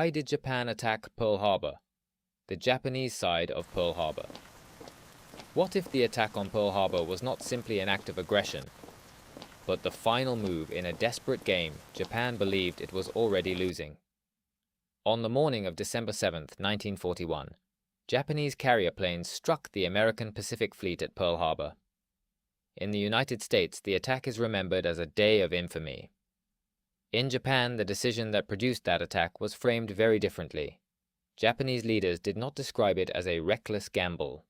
Why did Japan attack Pearl Harbor? The Japanese side of Pearl Harbor. What if the attack on Pearl Harbor was not simply an act of aggression, but the final move in a desperate game Japan believed it was already losing? On the morning of December 7, 1941, Japanese carrier planes struck the American Pacific Fleet at Pearl Harbor. In the United States, the attack is remembered as a day of infamy. In Japan, the decision that produced that attack was framed very differently. Japanese leaders did not describe it as a reckless gamble.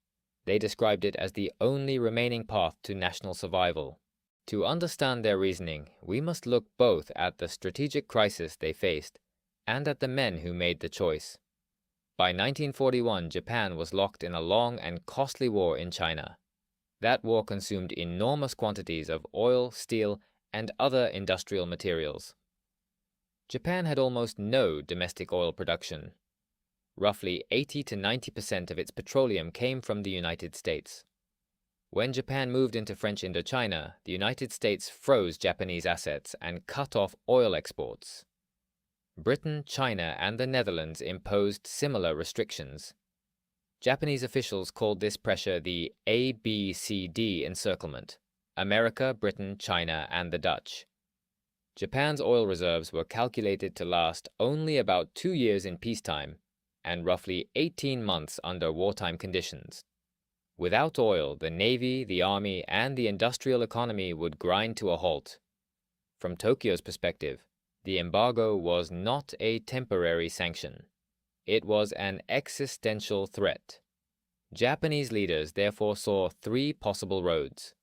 They described it as the only remaining path to national survival. To understand their reasoning, we must look both at the strategic crisis they faced and at the men who made the choice. By 1941, Japan was locked in a long and costly war in China. That war consumed enormous quantities of oil, steel, and other industrial materials. Japan had almost no domestic oil production. Roughly 80 to 90% of its petroleum came from the United States. When Japan moved into French Indochina, the United States froze Japanese assets and cut off oil exports. Britain, China, and the Netherlands imposed similar restrictions. Japanese officials called this pressure the ABCD encirclement: America, Britain, China, and the Dutch. Japan's oil reserves were calculated to last only about 2 years in peacetime and roughly 18 months under wartime conditions. Without oil, the Navy, the Army, and the industrial economy would grind to a halt. From Tokyo's perspective, the embargo was not a temporary sanction. It was an existential threat. Japanese leaders therefore saw 3 possible roads.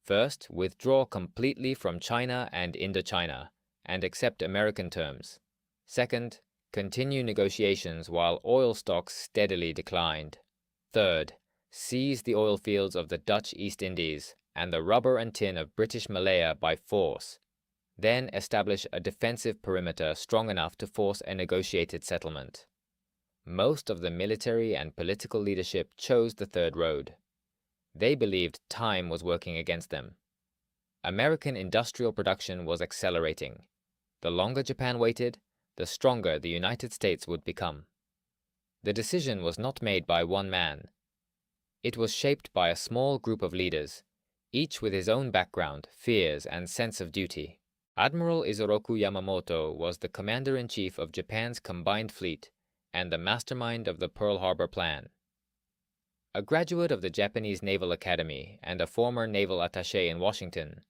First, withdraw completely from China and Indochina and accept American terms. Second, continue negotiations while oil stocks steadily declined. Third, seize the oil fields of the Dutch East Indies and the rubber and tin of British Malaya by force. Then establish a defensive perimeter strong enough to force a negotiated settlement. Most of the military and political leadership chose the third road. They believed time was working against them. American industrial production was accelerating. The longer Japan waited, the stronger the United States would become. The decision was not made by one man. It was shaped by a small group of leaders, each with his own background, fears, and sense of duty. Admiral Isoroku Yamamoto was the commander-in-chief of Japan's combined fleet and the mastermind of the Pearl Harbor Plan. A graduate of the Japanese Naval Academy and a former naval attaché in Washington,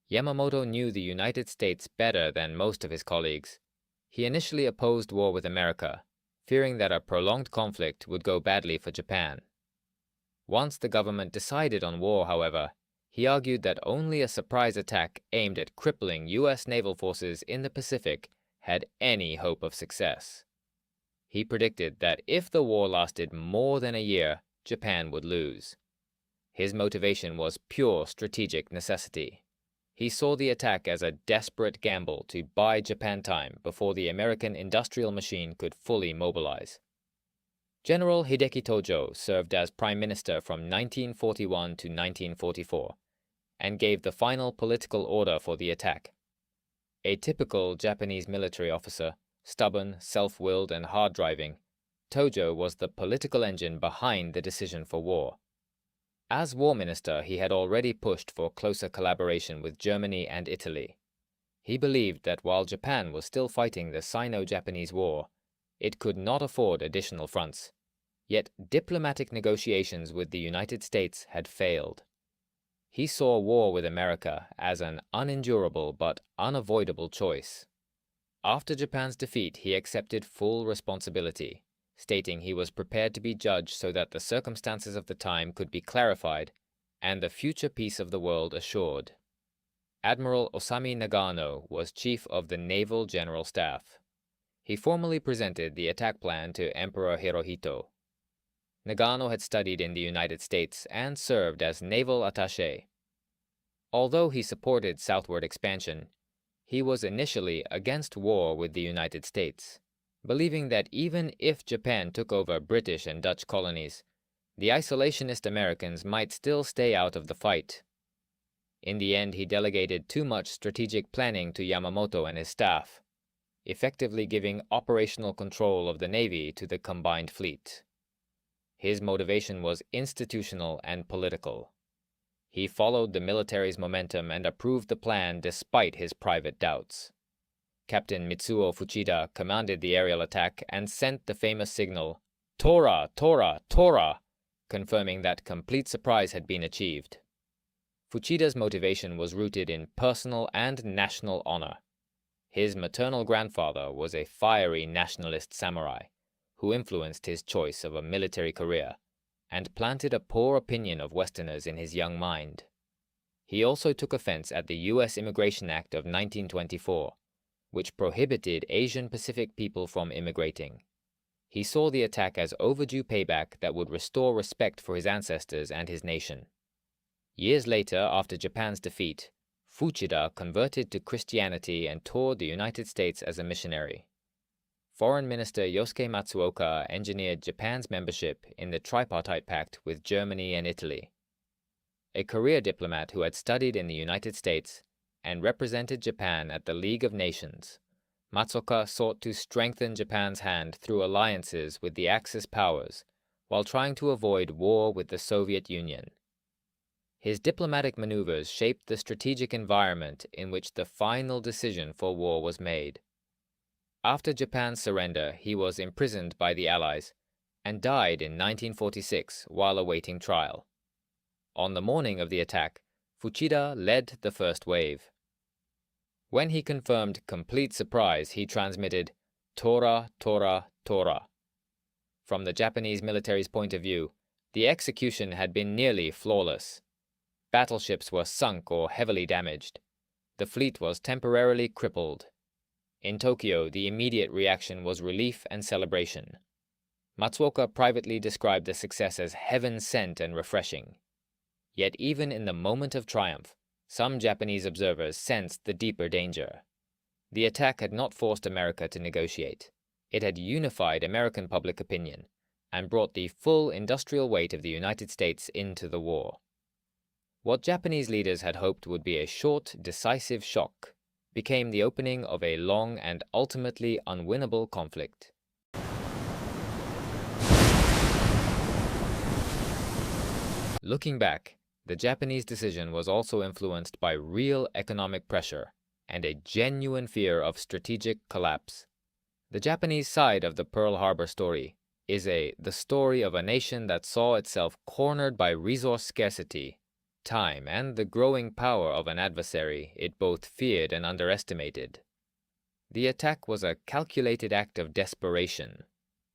Yamamoto knew the United States better than most of his colleagues. He initially opposed war with America, fearing that a prolonged conflict would go badly for Japan. Once the government decided on war, however, he argued that only a surprise attack aimed at crippling U.S. naval forces in the Pacific had any hope of success. He predicted that if the war lasted more than a year, Japan would lose. His motivation was pure strategic necessity. He saw the attack as a desperate gamble to buy Japan time before the American industrial machine could fully mobilize. General Hideki Tojo served as Prime Minister from 1941 to 1944 and gave the final political order for the attack. A typical Japanese military officer, stubborn, self-willed, and hard-driving, Tojo was the political engine behind the decision for war. As war minister, he had already pushed for closer collaboration with Germany and Italy. He believed that while Japan was still fighting the Sino-Japanese War, it could not afford additional fronts. Yet diplomatic negotiations with the United States had failed. He saw war with America as an unendurable but unavoidable choice. After Japan's defeat, he accepted full responsibility, stating he was prepared to be judged so that the circumstances of the time could be clarified and the future peace of the world assured. Admiral Osami Nagano was chief of the Naval General Staff. He formally presented the attack plan to Emperor Hirohito. Nagano had studied in the United States and served as naval attaché. Although he supported southward expansion, he was initially against war with the United States, believing that even if Japan took over British and Dutch colonies, the isolationist Americans might still stay out of the fight. In the end, he delegated too much strategic planning to Yamamoto and his staff. effectively giving operational control of the Navy to the combined fleet. His motivation was institutional and political. He followed the military's momentum and approved the plan despite his private doubts. Captain Mitsuo Fuchida commanded the aerial attack and sent the famous signal, "Tora! Tora! Tora!" confirming that complete surprise had been achieved. Fuchida's motivation was rooted in personal and national honor. His maternal grandfather was a fiery nationalist samurai who influenced his choice of a military career and planted a poor opinion of Westerners in his young mind. He also took offense at the U.S. Immigration Act of 1924, which prohibited Asian Pacific people from immigrating. He saw the attack as overdue payback that would restore respect for his ancestors and his nation. Years later, after Japan's defeat, Fuchida converted to Christianity and toured the United States as a missionary. Foreign Minister Yosuke Matsuoka engineered Japan's membership in the Tripartite Pact with Germany and Italy. A career diplomat who had studied in the United States and represented Japan at the League of Nations, Matsuoka sought to strengthen Japan's hand through alliances with the Axis powers while trying to avoid war with the Soviet Union. His diplomatic maneuvers shaped the strategic environment in which the final decision for war was made. After Japan's surrender, he was imprisoned by the Allies and died in 1946 while awaiting trial. On the morning of the attack, Fuchida led the first wave. When he confirmed complete surprise, he transmitted, "Tora, Tora, Tora." From the Japanese military's point of view, the execution had been nearly flawless. Battleships were sunk or heavily damaged. The fleet was temporarily crippled. In Tokyo, the immediate reaction was relief and celebration. Matsuoka privately described the success as heaven-sent and refreshing. Yet even in the moment of triumph, some Japanese observers sensed the deeper danger. The attack had not forced America to negotiate. It had unified American public opinion and brought the full industrial weight of the United States into the war. What Japanese leaders had hoped would be a short, decisive shock became the opening of a long and ultimately unwinnable conflict. Looking back, the Japanese decision was also influenced by real economic pressure and a genuine fear of strategic collapse. The Japanese side of the Pearl Harbor story is the story of a nation that saw itself cornered by resource scarcity, time, and the growing power of an adversary it both feared and underestimated. The attack was a calculated act of desperation,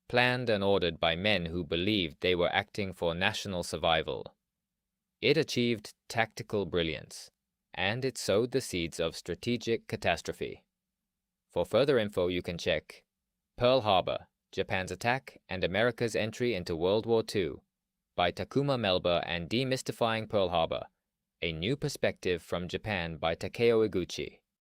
planned and ordered by men who believed they were acting for national survival. It achieved tactical brilliance, and it sowed the seeds of strategic catastrophe. For further info, you can check Pearl Harbor, Japan's Attack and America's Entry into World War II by Takuma Melba and Demystifying Pearl Harbor, A New Perspective from Japan by Takeo Iguchi.